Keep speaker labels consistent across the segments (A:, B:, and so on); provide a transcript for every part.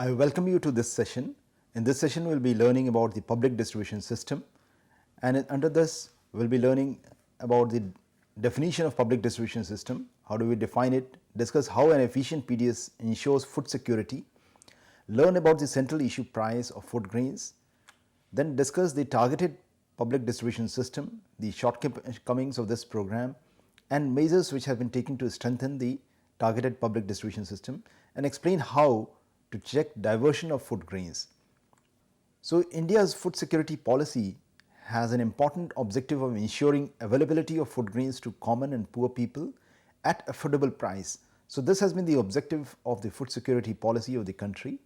A: I welcome you to this session. In this session, we will be learning about the public distribution system, and under this, we will be learning about the definition of public distribution system, how do we define it, discuss how an efficient PDS ensures food security, learn about the central issue price of food grains, then discuss the targeted public distribution system, the shortcomings of this program, and measures which have been taken to strengthen the targeted public distribution system, and explain how to check diversion of food grains. So, India's food security policy has an important objective of ensuring availability of food grains to common and poor people at affordable price. So, this has been the objective of the food security policy of the country.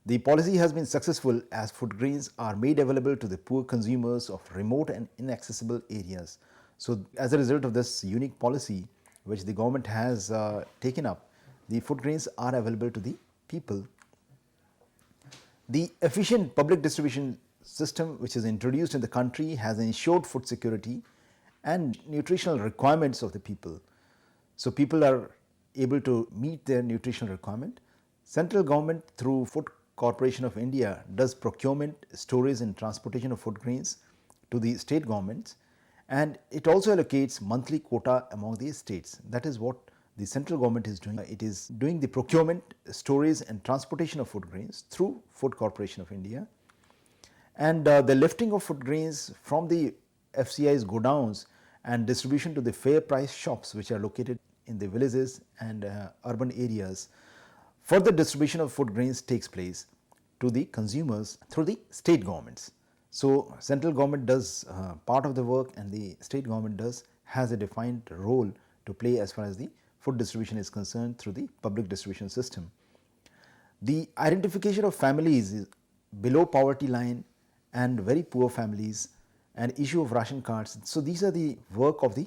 A: The policy has been successful as food grains are made available to the poor consumers of remote and inaccessible areas. So, as a result of this unique policy which the government has taken up, the food grains are available to the people. The efficient public distribution system which is introduced in the country has ensured food security and nutritional requirements of the people. So, people are able to meet their nutritional requirement. Central government through Food Corporation of India does procurement, storage and transportation of food grains to the state governments, and it also allocates monthly quota among the states. That is what the central government is doing. It is doing the procurement, storage and transportation of food grains through Food Corporation of India, and the lifting of food grains from the FCI's godowns and distribution to the fair price shops which are located in the villages and urban areas. Further distribution of food grains takes place to the consumers through the state governments. So, central government does part of the work and the state government has a defined role to play as far as the food distribution is concerned through the public distribution system. The identification of families below poverty line and very poor families and issue of ration cards. So, these are the work of the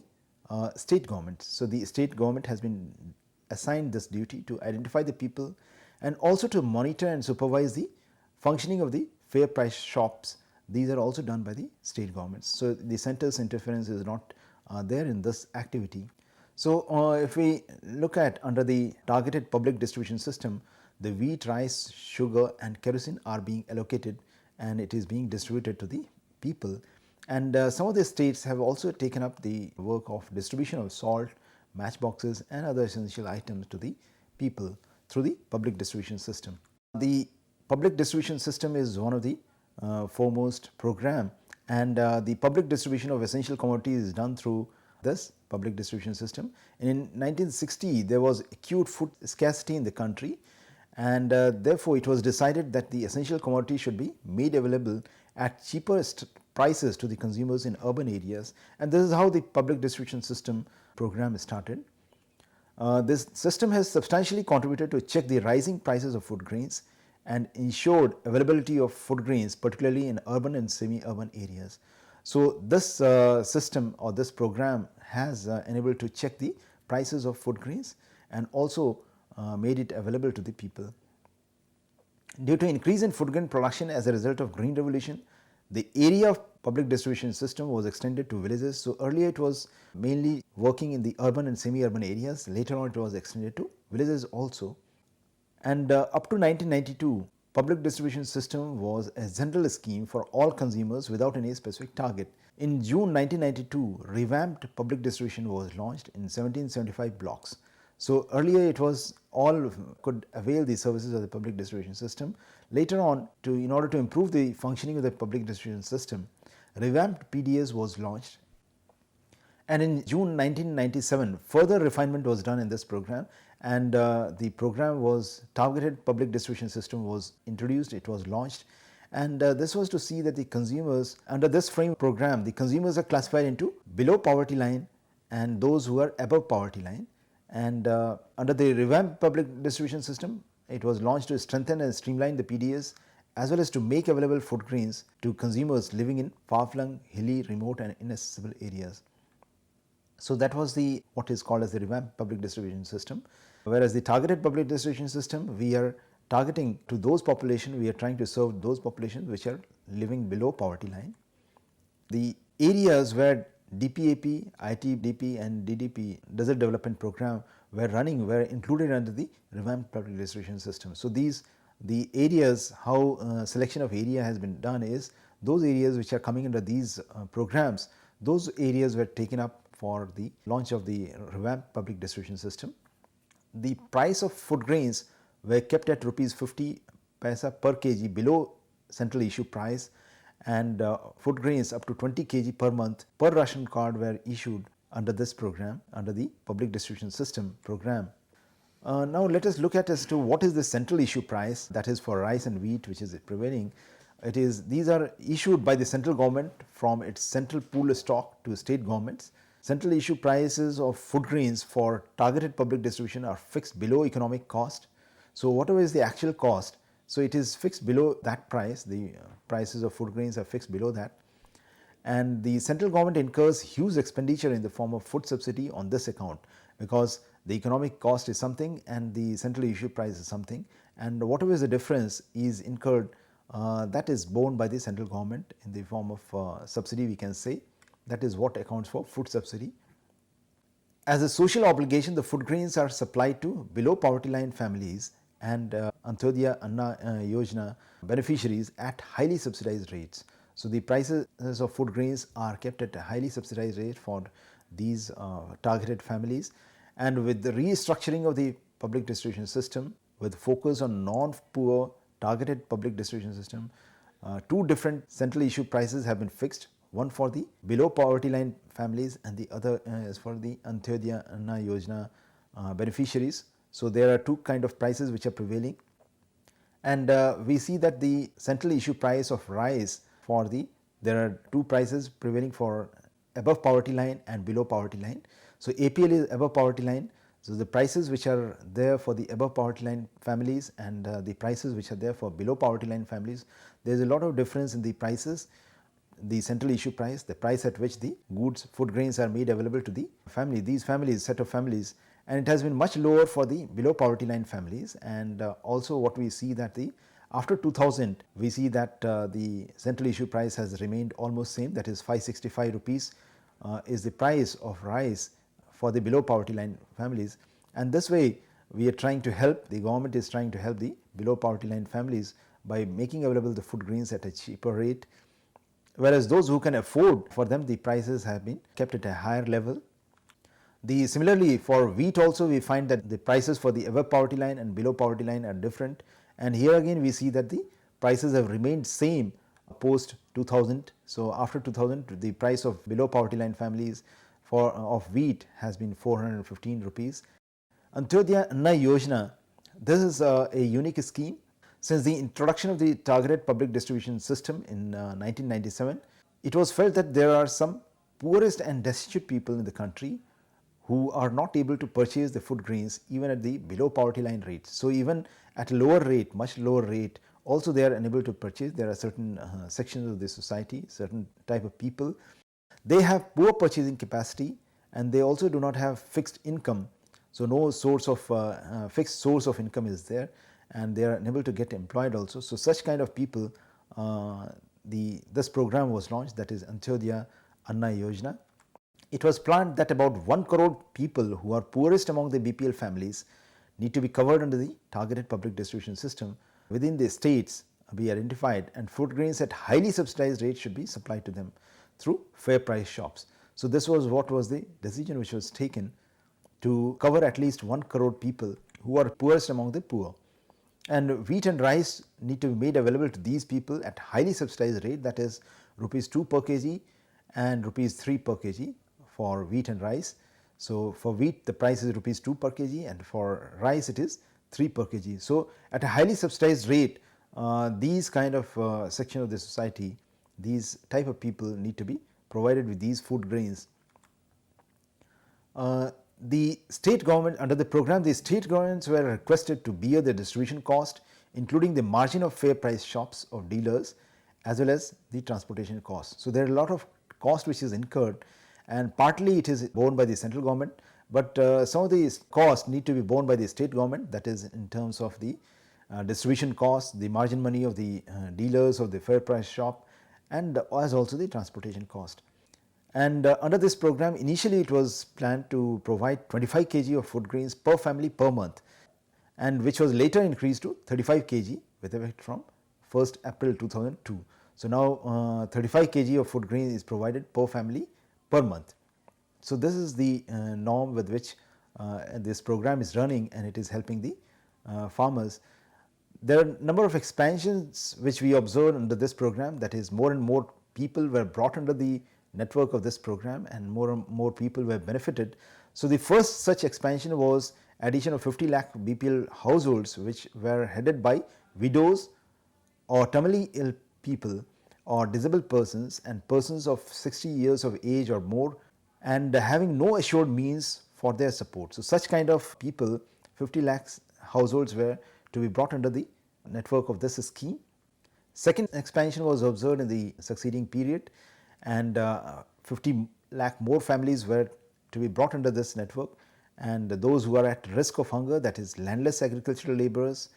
A: state government. So, the state government has been assigned this duty to identify the people and also to monitor and supervise the functioning of the fair price shops. These are also done by the state governments. So, the centre's interference is not there in this activity. So, if we look at under the targeted public distribution system, the wheat, rice, sugar and kerosene are being allocated and it is being distributed to the people, and some of the states have also taken up the work of distribution of salt, matchboxes and other essential items to the people through the public distribution system. The public distribution system is one of the foremost program, and the public distribution of essential commodities is done through this public distribution system. In 1960, there was acute food scarcity in the country, and therefore, it was decided that the essential commodities should be made available at cheapest prices to the consumers in urban areas, and this is how the public distribution system program started. This system has substantially contributed to check the rising prices of food grains and ensured availability of food grains, particularly in urban and semi-urban areas. So, this system or this program has enabled to check the prices of food grains and also made it available to the people. Due to increase in food grain production as a result of green revolution, the area of public distribution system was extended to villages. So, earlier it was mainly working in the urban and semi-urban areas, later on it was extended to villages also. And up to 1992, public distribution system was a general scheme for all consumers without any specific target. In June 1992, revamped public distribution was launched in 1775 blocks. So, earlier it was all could avail the services of the public distribution system. Later on, in order to improve the functioning of the public distribution system, revamped PDS was launched, and in June 1997 further refinement was done in this program, and the program was targeted public distribution system was introduced, it was launched, and this was to see that the consumers under this frame program, the consumers are classified into below poverty line and those who are above poverty line. And under the revamped public distribution system, it was launched to strengthen and streamline the PDS as well as to make available food grains to consumers living in far-flung, hilly, remote and inaccessible areas. So, that was the what is called as the revamped public distribution system, whereas the targeted public distribution system, we are targeting to those population, we are trying to serve those populations which are living below poverty line. The areas where DPAP, ITDP and DDP, Desert Development Program were running were included under the revamped public distribution system. So, these the areas, how selection of area has been done is, those areas which are coming under these programs, those areas were taken up for the launch of the revamped public distribution system. The price of food grains were kept at rupees 50 paisa per kg below central issue price, and food grains up to 20 kg per month per ration card were issued under this program, under the public distribution system program. Now let us look at as to what is the central issue price, that is for rice and wheat, which is prevailing. These are issued by the central government from its central pool stock to state governments. Central issue prices of food grains for targeted public distribution are fixed below economic cost. So whatever is the actual cost, so it is fixed below that price, the prices of food grains are fixed below that, and the central government incurs huge expenditure in the form of food subsidy on this account, because the economic cost is something and the central issue price is something, and whatever is the difference is incurred, that is borne by the central government in the form of subsidy, we can say. That is what accounts for food subsidy. As a social obligation, the food grains are supplied to below poverty line families and Antyodaya Anna Yojana beneficiaries at highly subsidized rates. So the prices of food grains are kept at a highly subsidized rate for these targeted families, and with the restructuring of the public distribution system with focus on non-poor targeted public distribution system, two different central issue prices have been fixed, one for the below poverty line families and the other is for the Antyodaya Anna Yojana beneficiaries. So there are two kind of prices which are prevailing, and we see that the central issue price of rice for there are two prices prevailing for above poverty line and below poverty line. So APL is above poverty line. So the prices which are there for the above poverty line families and the prices which are there for below poverty line families, there is a lot of difference in the prices. The central issue price, the price at which the goods, food grains are made available to the family, these families, set of families, and it has been much lower for the below poverty line families. And also what we see that after 2000, we see that the central issue price has remained almost same, that is 565 rupees is the price of rice for the below poverty line families, and this way we are trying to help, the government is trying to help the below poverty line families by making available the food grains at a cheaper rate, whereas those who can afford, for them the prices have been kept at a higher level. Similarly for wheat also we find that the prices for the above poverty line and below poverty line are different, and here again we see that the prices have remained same post 2000. So after 2000 the price of below poverty line families of wheat has been 415 rupees. Antyodaya Anna Yojana, this is a unique scheme. Since the introduction of the targeted public distribution system in 1997, it was felt that there are some poorest and destitute people in the country who are not able to purchase the food grains even at the below poverty line rate. So even at a lower rate, much lower rate, also they are unable to purchase. There are certain sections of the society, certain type of people, they have poor purchasing capacity and they also do not have fixed income. So no source of fixed source of income is there, and they are unable to get employed also. So such kind of people, this program was launched, that is Antyodaya Anna Yojana. It was planned that about 1 crore people who are poorest among the BPL families need to be covered under the targeted public distribution system within the states be identified, and food grains at highly subsidized rates should be supplied to them through fair price shops. So this was what was the decision which was taken to cover at least 1 crore people who are poorest among the poor. And wheat and rice need to be made available to these people at highly subsidized rate, that is rupees 2 per kg and rupees 3 per kg for wheat and rice. So for wheat the price is rupees 2 per kg and for rice it is 3 per kg. So at a highly subsidized rate, these kind of section of the society, these type of people need to be provided with these food grains. The state government, under the program, the state governments were requested to bear the distribution cost, including the margin of fair price shops of dealers as well as the transportation cost. So there are a lot of cost which is incurred, and partly it is borne by the central government, but some of these costs need to be borne by the state government, that is in terms of the distribution cost, the margin money of the dealers of the fair price shop, and as also the transportation cost. And under this program, initially it was planned to provide 25 kg of food grains per family per month, and which was later increased to 35 kg with effect from 1st April 2002. So now 35 kg of food grain is provided per family per month. So this is the norm with which this program is running, and it is helping the farmers. There are a number of expansions which we observed under this program, that is more and more people were brought under the network of this program and more people were benefited. So the first such expansion was addition of 50 lakh BPL households which were headed by widows or terminally ill people or disabled persons and persons of 60 years of age or more, and having no assured means for their support. So such kind of people, 50 lakhs households were to be brought under the network of this scheme. Second expansion was observed in the succeeding period, and 50 lakh more families were to be brought under this network, and those who are at risk of hunger, that is landless agricultural labourers,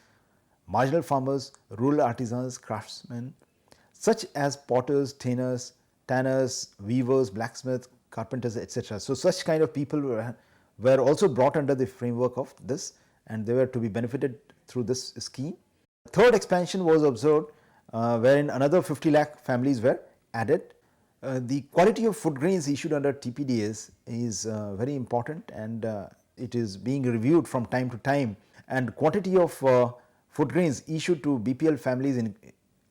A: marginal farmers, rural artisans, craftsmen such as potters, tanners, weavers, blacksmiths, carpenters, etc. So such kind of people were also brought under the framework of this, and they were to be benefited through this scheme. Third expansion was observed wherein another 50 lakh families were added. The quality of food grains issued under TPDS is very important, and it is being reviewed from time to time, and quantity of food grains issued to BPL families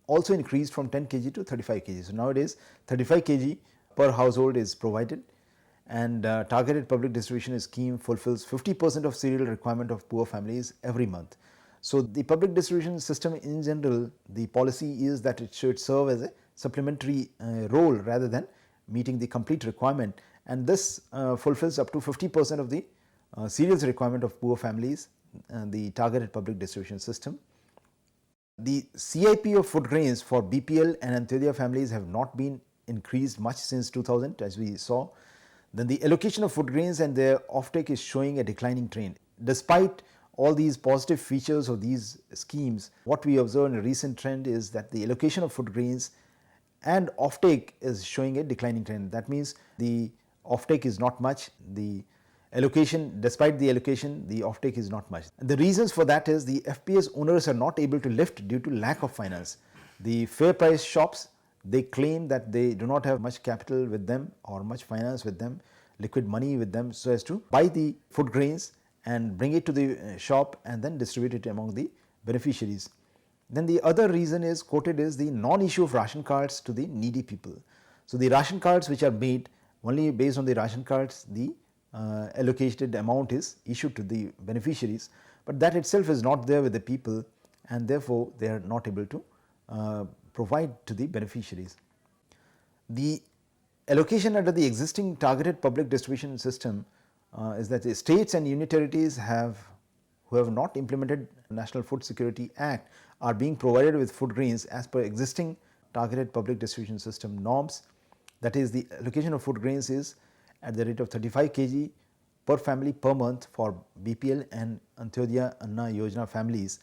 A: also increased from 10 kg to 35 kg. So nowadays 35 kg per household is provided, and targeted public distribution scheme fulfills 50% of cereal requirement of poor families every month. So the public distribution system in general, the policy is that it should serve as a supplementary role rather than meeting the complete requirement, and this fulfills up to 50% of the cereals requirement of poor families, the targeted public distribution system. The CIP of food grains for BPL and Antyodaya families have not been increased much since 2000, as we saw. Then the allocation of food grains and their offtake is showing a declining trend. Despite all these positive features of these schemes, what we observe in a recent trend is that the allocation of food grains and offtake is showing a declining trend. That means the offtake is not much, the allocation, despite the allocation, the offtake is not much. And the reasons for that is the FPS owners are not able to lift due to lack of finance. The fair price shops, they claim that they do not have much capital with them or much finance with them, liquid money with them, so as to buy the food grains and bring it to the shop and then distribute it among the beneficiaries. Then the other reason is quoted is the non-issue of ration cards to the needy people. So the ration cards which are made, only based on the ration cards the allocated amount is issued to the beneficiaries, but that itself is not there with the people, and therefore they are not able to provide to the beneficiaries. The allocation under the existing targeted public distribution system is that the states and union territories who have not implemented National Food Security Act are being provided with food grains as per existing targeted public distribution system norms. That is, the allocation of food grains is at the rate of 35 kg per family per month for BPL and Antyodaya Anna Yojana families,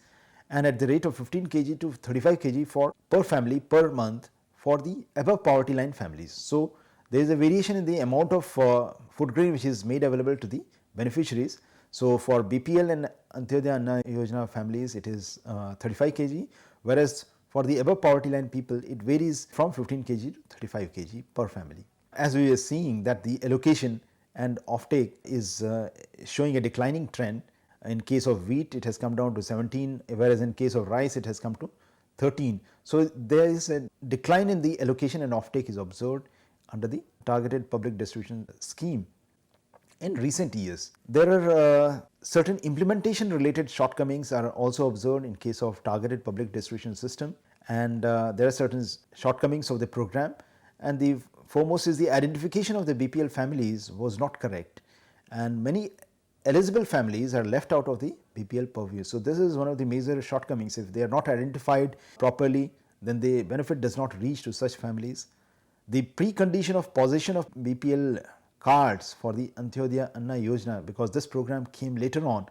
A: and at the rate of 15 kg to 35 kg for per family per month for the above poverty line families. So there is a variation in the amount of food grain which is made available to the beneficiaries. So for BPL and Antyodaya Anna Yojana families it is 35 kg, whereas for the above poverty line people it varies from 15 kg to 35 kg per family. As we are seeing that the allocation and offtake is showing a declining trend. In case of wheat it has come down to 17, whereas in case of rice it has come to 13. So there is a decline in the allocation and offtake is observed under the targeted public distribution scheme in recent years. There are certain implementation related shortcomings are also observed in case of targeted public distribution system, and there are certain shortcomings of the program, and the foremost is the identification of the BPL families was not correct, and many eligible families are left out of the BPL purview. So this is one of the major shortcomings. If they are not identified properly, then the benefit does not reach to such families. The precondition of possession of BPL cards for the Antyodaya Anna Yojana, because this program came later on,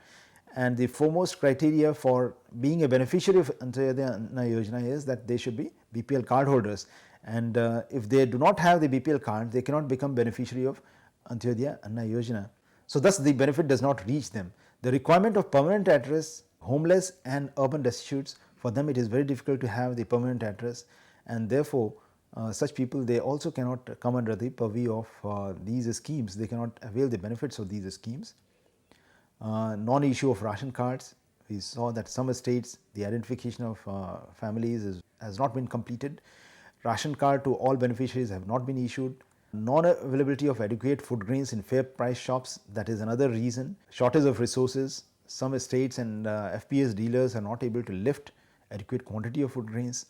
A: and the foremost criteria for being a beneficiary of Antyodaya Anna Yojana is that they should be BPL card holders, and if they do not have the BPL card, they cannot become beneficiary of Antyodaya Anna Yojana. So thus the benefit does not reach them. The requirement of permanent address, homeless and urban destitutes For them it is very difficult to have the permanent address, and therefore such people, they also cannot come under the purview of these schemes. They cannot avail the benefits of these schemes. Non-issue of ration cards. We saw that some states, the identification of families has not been completed. Ration card to all beneficiaries have not been issued. Non-availability of adequate food grains in fair price shops, that is another reason. Shortage of resources. Some states and FPS dealers are not able to lift adequate quantity of food grains.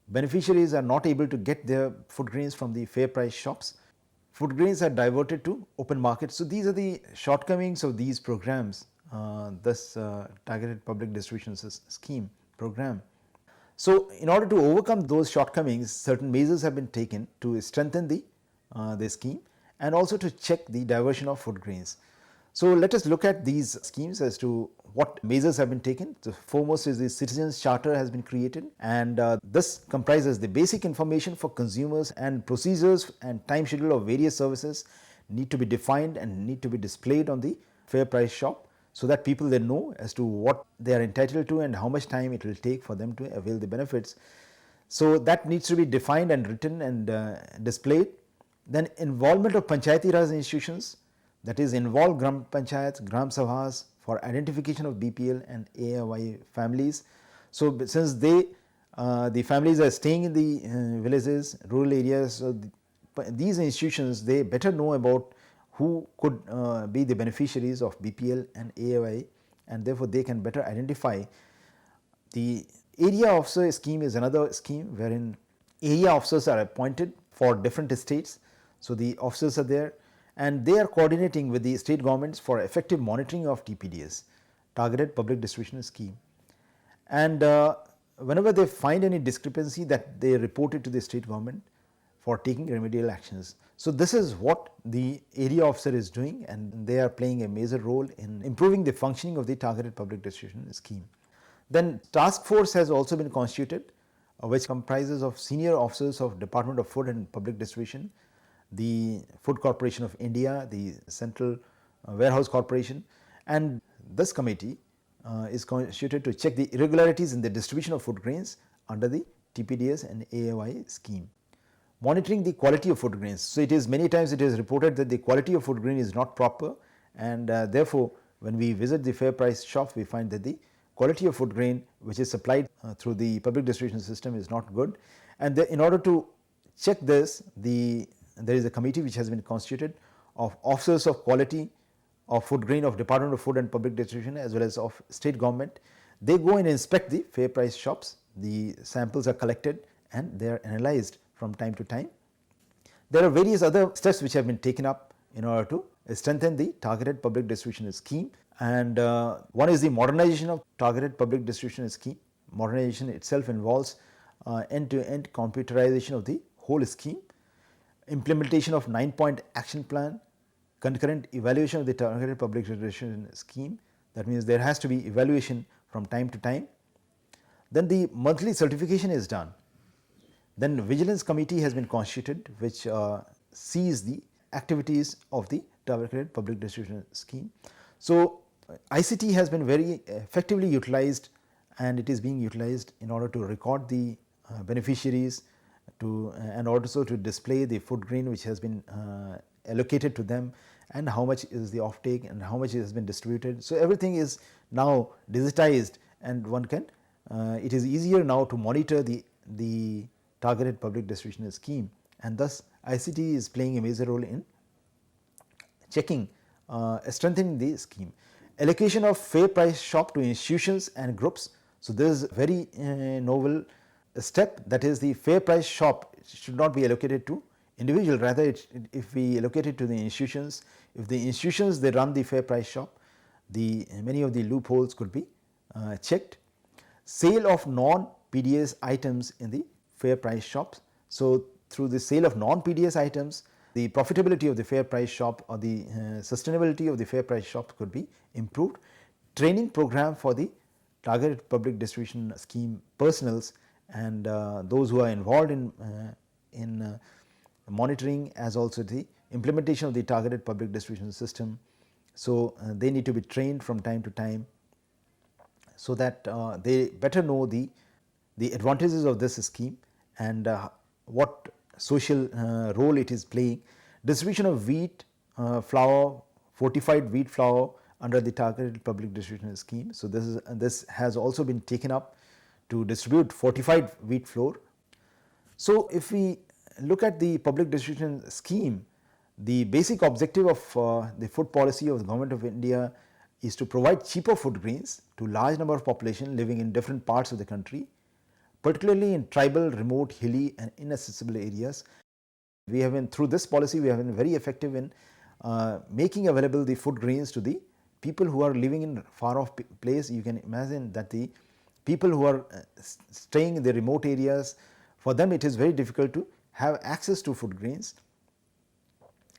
A: Beneficiaries are not able to get their food grains from the fair price shops. Food grains are diverted to open markets. So, these are the shortcomings of these programs, this targeted public distribution scheme program. So, in order to overcome those shortcomings, certain measures have been taken to strengthen the scheme and also to check the diversion of food grains. So, let us look at these schemes as to what measures have been taken. The foremost is the Citizens Charter has been created, and this comprises the basic information for consumers, and procedures and time schedule of various services need to be defined and need to be displayed on the fair price shop, so that people they know as to what they are entitled to and how much time it will take for them to avail the benefits. So, that needs to be defined and written and displayed. Then involvement of Panchayati Raj institutions, that is involve Gram Panchayats, Gram Sabhas for identification of BPL and AOY families. So, since the families are staying in the villages, rural areas, so these institutions, they better know about who could be the beneficiaries of BPL and AOY, and therefore they can better identify. The area officer scheme is another scheme wherein area officers are appointed for different states. So, the officers are there and they are coordinating with the state governments for effective monitoring of TPDS, targeted public distribution scheme. And whenever they find any discrepancy, that they report it to the state government for taking remedial actions. So, this is what the area officer is doing, and they are playing a major role in improving the functioning of the targeted public distribution scheme. Then task force has also been constituted, which comprises of senior officers of Department of Food and Public Distribution, the Food Corporation of India, the Central Warehouse Corporation, and this committee is constituted to check the irregularities in the distribution of food grains under the TPDS and AOY scheme. Monitoring the quality of food grains. So, it is many times it is reported that the quality of food grain is not proper, and therefore, when we visit the fair price shop, we find that the quality of food grain which is supplied through the public distribution system is not good. And in order to check this, there is a committee which has been constituted of officers of quality of food grain of Department of Food and Public Distribution as well as of state government. They go and inspect the fair price shops. The samples are collected and they are analyzed from time to time. There are various other steps which have been taken up in order to strengthen the targeted public distribution scheme, and one is the modernization of targeted public distribution scheme. Modernization itself involves end-to-end computerization of the whole scheme, implementation of 9-point action plan, concurrent evaluation of the targeted public distribution scheme. That means there has to be evaluation from time to time. Then the monthly certification is done. Then vigilance committee has been constituted, which sees the activities of the targeted public distribution scheme. So, ICT has been very effectively utilized, and it is being utilized in order to record the beneficiaries and also to display the food grain which has been allocated to them, and how much is the offtake and how much has been distributed. So, everything is now digitized, and one can it is easier now to monitor the targeted public distribution scheme, and thus ICT is playing a major role in checking, strengthening the scheme. Allocation of fair price shop to institutions and groups. So, this is very novel step, that is the fair price shop should not be allocated to individual, rather if we allocate it to the institutions, if the institutions they run the fair price shop, many of the loopholes could be checked. Sale of non-PDS items in the fair price shops. So, through the sale of non-PDS items, the profitability of the fair price shop or the sustainability of the fair price shop could be improved. Training program for the targeted public distribution scheme personals and those who are involved in monitoring, as also the implementation of the targeted public distribution system. So, they need to be trained from time to time, so that they better know the the advantages of this scheme and what social role it is playing. Distribution of wheat, flour, fortified wheat flour under the targeted public distribution scheme. So, this has also been taken up to distribute fortified wheat flour. So, if we look at the public distribution scheme, the basic objective of the food policy of the Government of India is to provide cheaper food grains to large number of population living in different parts of the country, particularly in tribal, remote, hilly and inaccessible areas. We have been, through this policy, we have been very effective in making available the food grains to the people who are living in far off place. You can imagine that the people who are staying in the remote areas, for them it is very difficult to have access to food grains,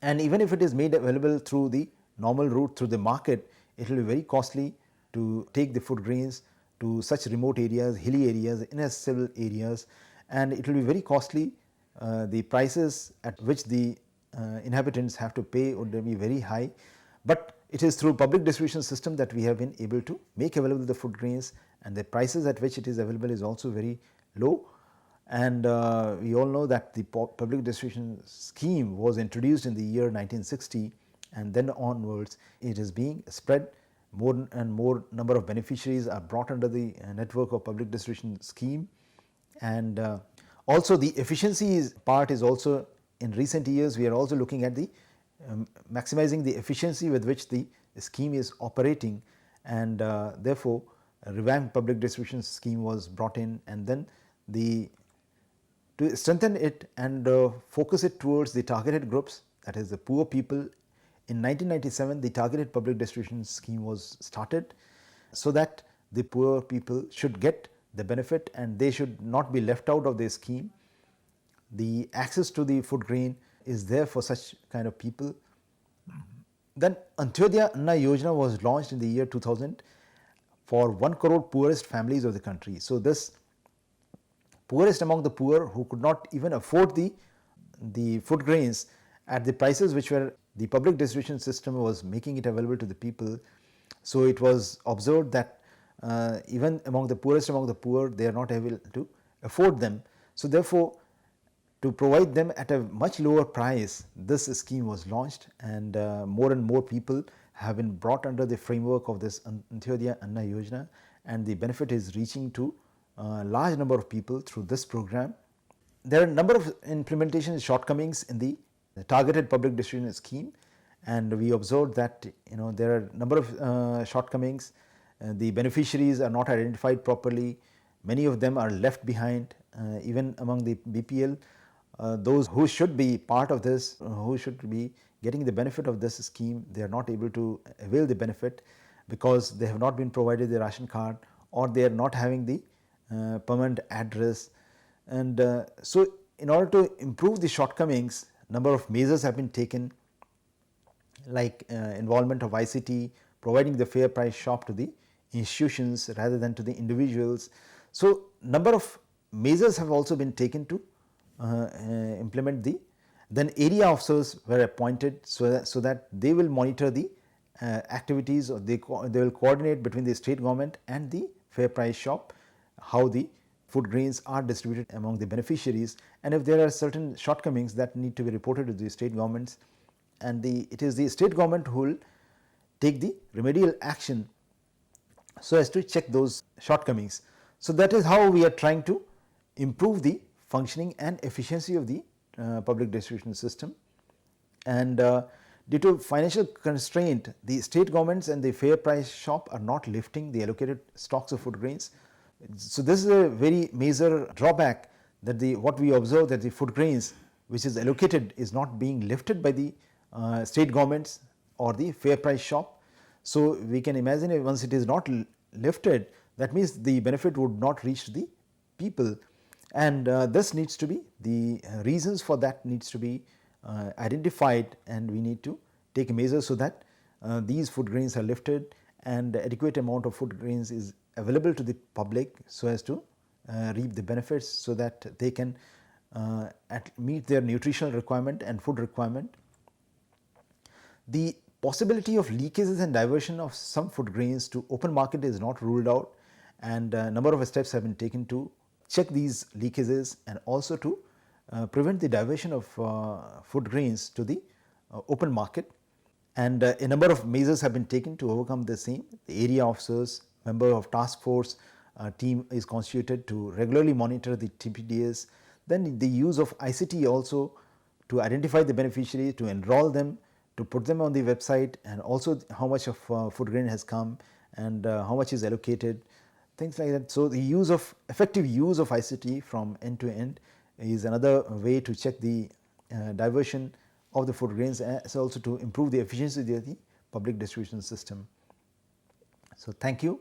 A: and even if it is made available through the normal route through the market, it will be very costly to take the food grains to such remote areas, hilly areas, inaccessible areas, and it will be very costly. The prices at which the inhabitants have to pay would be very high, but it is through public distribution system that we have been able to make available the food grains, and the prices at which it is available is also very low. And we all know that the public distribution scheme was introduced in the year 1960, and then onwards it is being spread. More and more number of beneficiaries are brought under the network of public distribution scheme, and also the efficiency part is also, in recent years we are also looking at the maximizing the efficiency with which the scheme is operating, and therefore a revamped public distribution scheme was brought in, and then to strengthen it and focus it towards the targeted groups, that is the poor people. In 1997 the targeted public distribution scheme was started, so that the poor people should get the benefit and they should not be left out of the scheme. The access to the food grain is there for such kind of people. Then Antyodaya Anna Yojana was launched in the year 2000 for 1 crore poorest families of the country. So, this poorest among the poor who could not even afford the food grains at the prices which were the public distribution system was making it available to the people. So, it was observed that even among the poorest among the poor, they are not able to afford them. So, therefore, to provide them at a much lower price, this scheme was launched, and more people have been brought under the framework of this Antyodaya Anna Yojana, and the benefit is reaching to a large number of people through this program. There are a number of implementation shortcomings in the targeted public distribution scheme, and we observed that there are a number of shortcomings. The beneficiaries are not identified properly, many of them are left behind, even among the BPL. Those who should be part of this, who should be getting the benefit of this scheme, they are not able to avail the benefit because they have not been provided the ration card, or they are not having the permanent address. And so, in order to improve the shortcomings, number of measures have been taken, like involvement of ICT, providing the fair price shop to the institutions rather than to the individuals. So, number of measures have also been taken to implement then area officers were appointed, so that they will monitor the activities, or they will coordinate between the state government and the fair price shop, how the food grains are distributed among the beneficiaries, and if there are certain shortcomings that need to be reported to the state governments, and it is the state government who will take the remedial action so as to check those shortcomings. So, that is how we are trying to improve the functioning and efficiency of the public distribution system. And due to financial constraint, the state governments and the fair price shop are not lifting the allocated stocks of food grains. So, this is a very major drawback, that what we observe, that the food grains which is allocated is not being lifted by the state governments or the fair price shop. So, we can imagine if once it is not lifted, that means the benefit would not reach the people, and this needs to be, the reasons for that needs to be identified, and we need to take measures so that these food grains are lifted and adequate amount of food grains is available to the public, so as to reap the benefits, so that they can meet their nutritional requirement and food requirement. The possibility of leakages and diversion of some food grains to open market is not ruled out, and a number of steps have been taken to check these leakages and also to prevent the diversion of food grains to the open market. And a number of measures have been taken to overcome the same. The area officers, member of task force team is constituted to regularly monitor the TPDS. Then the use of ICT also to identify the beneficiaries, to enroll them, to put them on the website, and also how much of food grain has come and how much is allocated, things like that. So, the use of effective use of ICT from end to end is another way to check the diversion of the food grains, as also to improve the efficiency of the public distribution system. So, thank you.